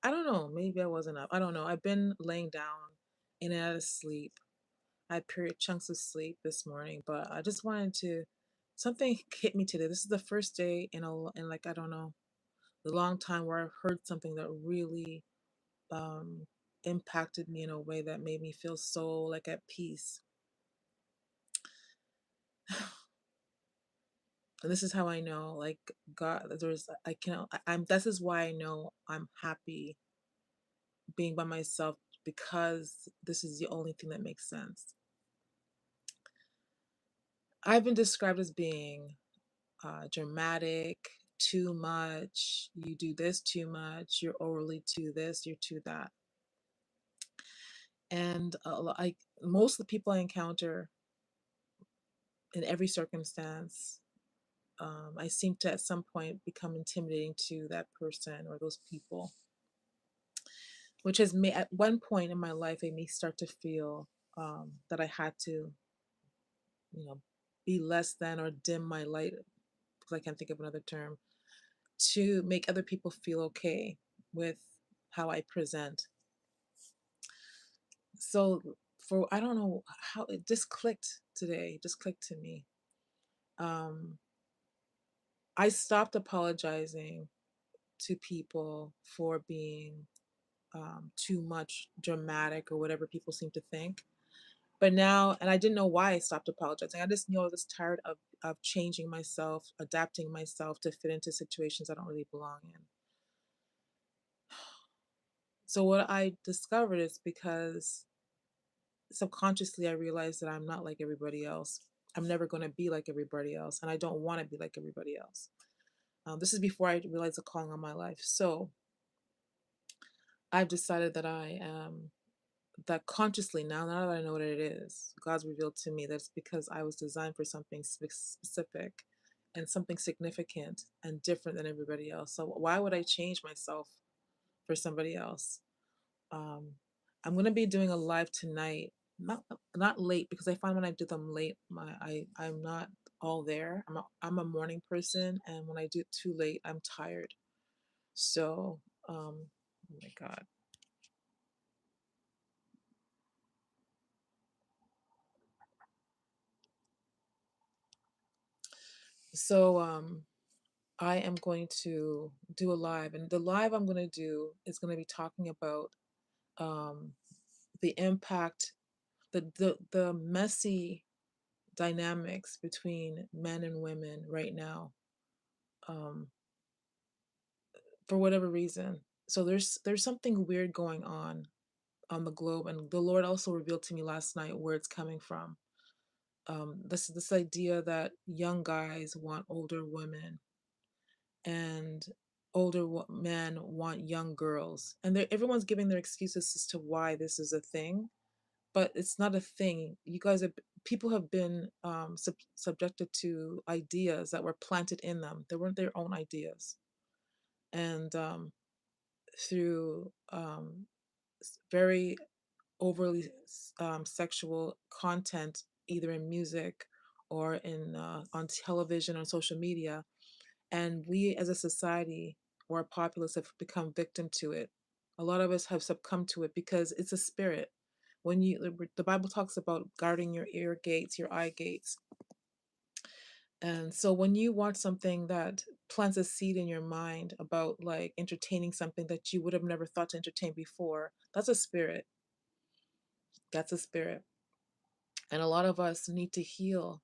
I don't know. Maybe I wasn't up. I don't know. I've been laying down in and out of sleep. I had period chunks of sleep this morning, but I just wanted to. Something hit me today. This is the first day in like I don't know a long time where I've heard something that really um impacted me in a way that made me feel so like at peace. And this is how I know, like God, there's I can I'm this is why I know I'm happy being by myself because this is the only thing that makes sense. I've been described as being dramatic, too much, you do this too much, you're overly to this, you're to that. And most of the people I encounter in every circumstance, I seem to at some point become intimidating to that person or those people, which has made at one point in my life made me start to feel that I had to, you know, be less than or dim my light because I can't think of another term to make other people feel okay with how I present. So for I don't know how it just clicked today, it just clicked to me. Um, I stopped apologizing to people for being too much dramatic or whatever people seem to think. But now, and I didn't know why I stopped apologizing. I just knew I was tired of changing myself, adapting myself to fit into situations I don't really belong in. So what I discovered is because subconsciously I realized that I'm not like everybody else. I'm never going to be like everybody else, and I don't want to be like everybody else. This is before I realized the calling on my life. So I've decided that I am that consciously now that I know what it is, God's revealed to me that it's because I was designed for something specific and something significant and different than everybody else. So why would I change myself for somebody else? Um, I'm gonna be doing a live tonight, not late because I find when I do them late, I'm not all there. I'm a morning person, and when I do it too late, I'm tired. So, oh my God. So, I am going to do a live, and the live I'm going to do is going to be talking about um, the impact, the messy dynamics between men and women right now, um, for whatever reason. So there's something weird going on the globe, and the Lord also revealed to me last night where it's coming from. This idea that young guys want older women and men want young girls, and everyone's giving their excuses as to why this is a thing, but it's not a thing. You guys have People have been subjected to ideas that were planted in them. They weren't their own ideas, and through very overly sexual content, either in music or in on television or social media, and we as a society or a populace have become victim to it. A lot of us have succumbed to it because it's a spirit. When the Bible talks about guarding your ear gates, your eye gates, and so when you watch something that plants a seed in your mind about like entertaining something that you would have never thought to entertain before, that's a spirit. That's a spirit. And a lot of us need to heal,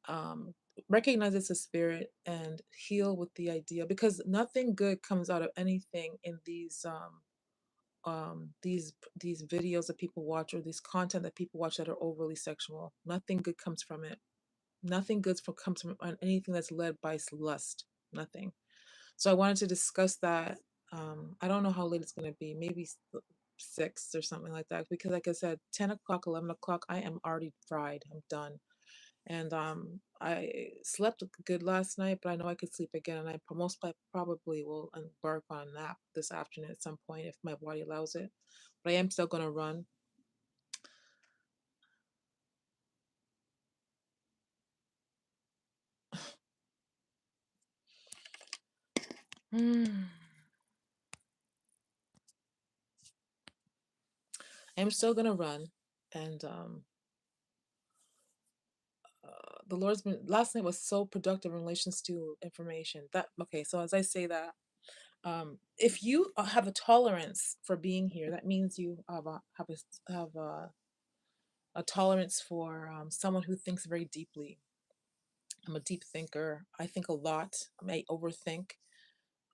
um, recognize it's a spirit and heal with the idea, because nothing good comes out of anything in these videos that people watch, or these content that people watch that are overly sexual. Nothing good comes from it. Nothing good comes from anything that's led by lust. Nothing. So I wanted to discuss that. I don't know how late it's going to be. Maybe 6 or something like that. Because, like I said, 10 o'clock, 11 o'clock, I am already fried. I'm done. And I slept good last night, but I know I could sleep again, and probably will embark on a nap this afternoon at some point if my body allows it. But I am still going to run. I'm still gonna run, and the Lord's been. Last night was so productive in relations to information. That okay. So as I say that, if you have a tolerance for being here, that means you have a tolerance for someone who thinks very deeply. I'm a deep thinker. I think a lot. I may overthink.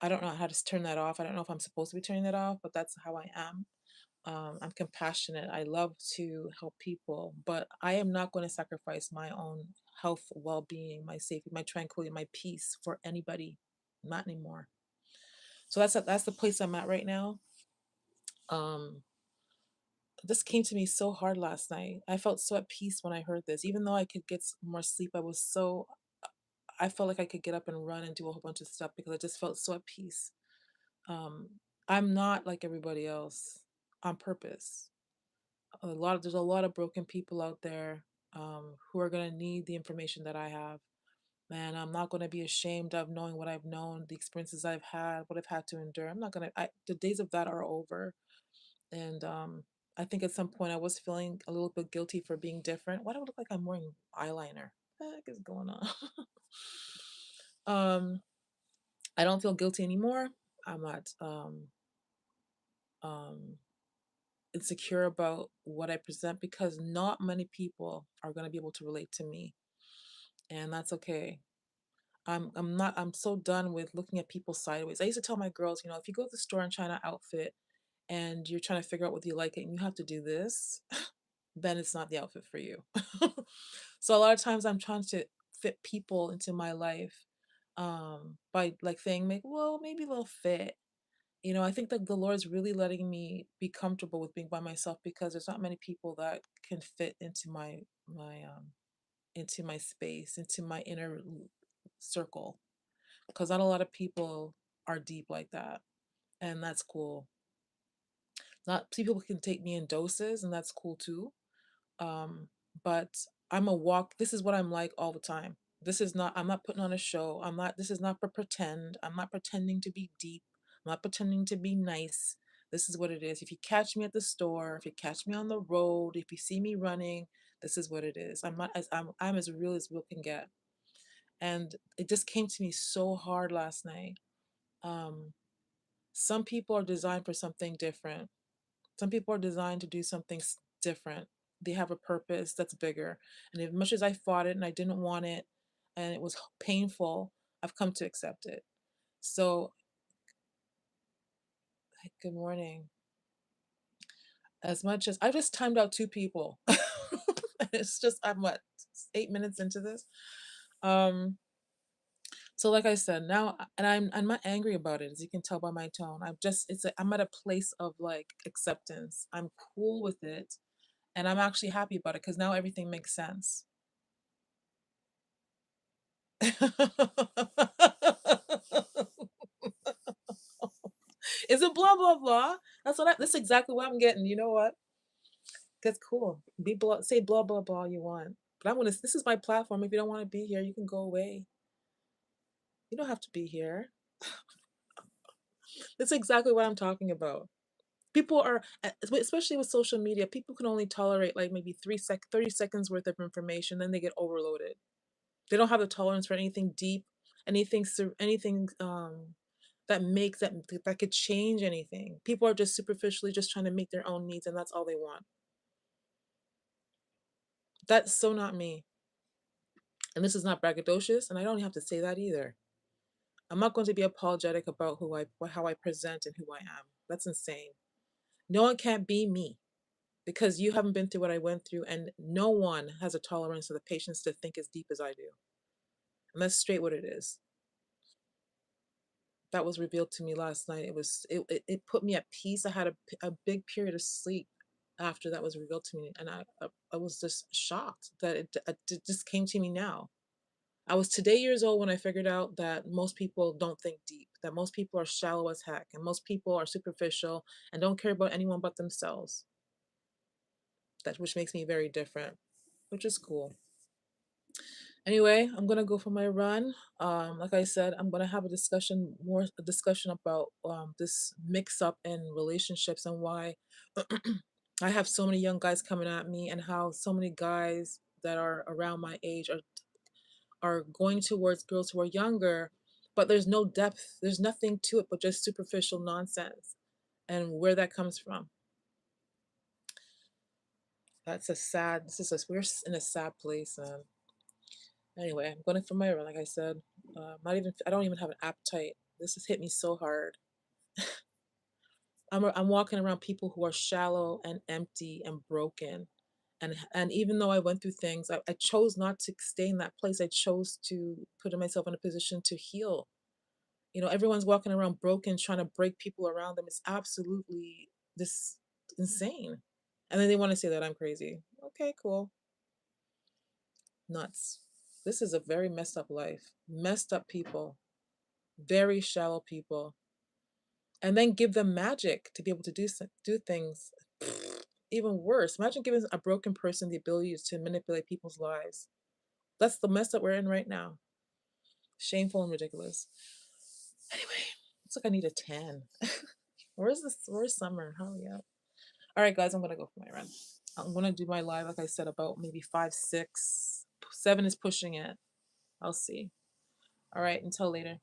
I don't know how to turn that off. I don't know if I'm supposed to be turning that off, but that's how I am. I'm compassionate. I love to help people, but I am not going to sacrifice my own health, well being, my safety, my tranquility, my peace for anybody. Not anymore. So that's the place I'm at right now. Um, this came to me so hard last night. I felt so at peace when I heard this. Even though I could get more sleep, I felt like I could get up and run and do a whole bunch of stuff because I just felt so at peace. Um, I'm not like everybody else on purpose. There's a lot of broken people out there who are going to need the information that I have. And I'm not going to be ashamed of knowing what I've known, the experiences I've had, what I've had to endure. I'm not going to, the days of that are over. And I think at some point I was feeling a little bit guilty for being different. Why do I look like I'm wearing eyeliner? What the heck is going on? um, I don't feel guilty anymore. I'm not um, insecure about what I present because not many people are going to be able to relate to me, and that's okay. I'm so done with looking at people sideways. I used to tell my girls, if you go to the store and try an outfit and you're trying to figure out whether you like it and you have to do this, then it's not the outfit for you. So a lot of times I'm trying to fit people into my life by like saying, like, well, maybe they'll fit. I think that the Lord's really letting me be comfortable with being by myself because there's not many people that can fit into my space, into my inner circle. Because not a lot of people are deep like that, and that's cool. Not people can take me in doses, and that's cool too. Um, but I'm a walk. This is what I'm like all the time. This is not. I'm not putting on a show. I'm not. This is not for pretend. I'm not pretending to be deep. I'm not pretending to be nice. This is what it is. If you catch me at the store, if you catch me on the road, if you see me running, this is what it is. I'm not as I'm as real can get. And it just came to me so hard last night. Um, some people are designed for something different. Some people are designed to do something different. They have a purpose that's bigger. And as much as I fought it and I didn't want it and it was painful, I've come to accept it. So, good morning. As much as I just timed out two people, it's just, I'm what, 8 minutes into this? Um, so like I said, now, and I'm not angry about it, as you can tell by my tone. I'm at a place of like acceptance. I'm cool with it, and I'm actually happy about it because now everything makes sense. Is it blah blah blah? That's exactly what I'm getting. You know what? That's cool. Say blah blah blah you want. But I'm gonna this is my platform. If you don't want to be here, you can go away. You don't have to be here. That's exactly what I'm talking about. People are especially with social media, people can only tolerate like maybe 30 seconds worth of information, then they get overloaded. They don't have the tolerance for anything deep, anything that could change anything. People are just superficially just trying to meet their own needs, and that's all they want. That's so not me. And this is not braggadocious, and I don't have to say that either. I'm not going to be apologetic about how I present and who I am. That's insane. No one can't be me because you haven't been through what I went through, and no one has a tolerance or the patience to think as deep as I do. And that's straight what it is. That was revealed to me last night. It put me at peace. I had a big period of sleep after that was revealed to me, and I was just shocked that it just came to me now. I was today years old when I figured out that most people don't think deep, that most people are shallow as heck, and most people are superficial and don't care about anyone but themselves. That which makes me very different, which is cool. Anyway, I'm gonna go for my run. Like I said, I'm gonna have a discussion about this mix up in relationships and why I have so many young guys coming at me, and how so many guys that are around my age are going towards girls who are younger, but there's no depth. There's nothing to it but just superficial nonsense. And where that comes from, that's a sad. This is a we're in a sad place. Anyway, I'm going for my run. Like I said, not even. I don't even have an appetite. This has hit me so hard. I'm walking around people who are shallow and empty and broken, and even though I went through things, I chose not to stay in that place. I chose to put myself in a position to heal. Everyone's walking around broken, trying to break people around them. It's absolutely this insane. And then they want to say that I'm crazy. Okay, cool. Nuts. This is a very messed up life. Messed up people, very shallow people, and then give them magic to be able to do things. Even worse. Imagine giving a broken person the ability to manipulate people's lives. That's the mess that we're in right now. Shameful and ridiculous. Anyway, it's like I need a 10. Where's this? Where's summer? Hurry up. All right, guys, I'm gonna go for my run. I'm gonna do my live, like I said, about maybe 5, 6, 7 is pushing it. I'll see. All right, until later.